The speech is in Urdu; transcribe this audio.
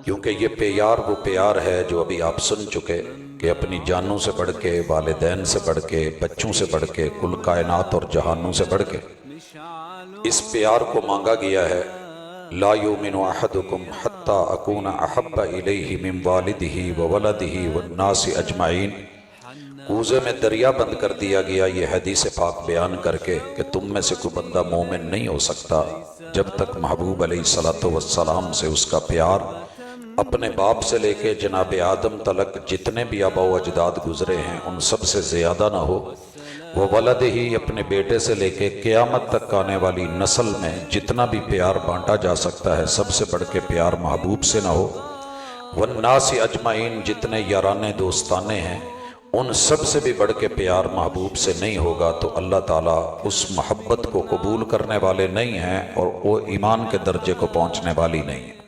کیونکہ یہ پیار وہ پیار ہے جو ابھی آپ سن چکے کہ اپنی جانوں سے بڑھ کے، والدین سے بڑھ کے، بچوں سے بڑھ کے، کل کائنات اور جہانوں سے بڑھ کے اس پیار کو مانگا گیا ہے۔ لا یؤمن احدکم حتی اکون احب الیہ من والدہ وولدہ والناس اجمعین۔ کوزے میں دریا بند کر دیا گیا یہ حدیث پاک بیان کر کے کہ تم میں سے کوئی بندہ مومن نہیں ہو سکتا جب تک محبوب علیہ السلام سے اس کا پیار اپنے باپ سے لے کے جناب آدم تلک جتنے بھی آبا و اجداد گزرے ہیں ان سب سے زیادہ نہ ہو، وہ ولد ہی اپنے بیٹے سے لے کے قیامت تک آنے والی نسل میں جتنا بھی پیار بانٹا جا سکتا ہے سب سے بڑھ کے پیار محبوب سے نہ ہو، والناس اجمعین جتنے یارانے دوستانے ہیں ان سب سے بھی بڑھ کے پیار محبوب سے نہیں ہوگا، تو اللہ تعالیٰ اس محبت کو قبول کرنے والے نہیں ہیں اور وہ ایمان کے درجے کو پہنچنے والی نہیں ہے۔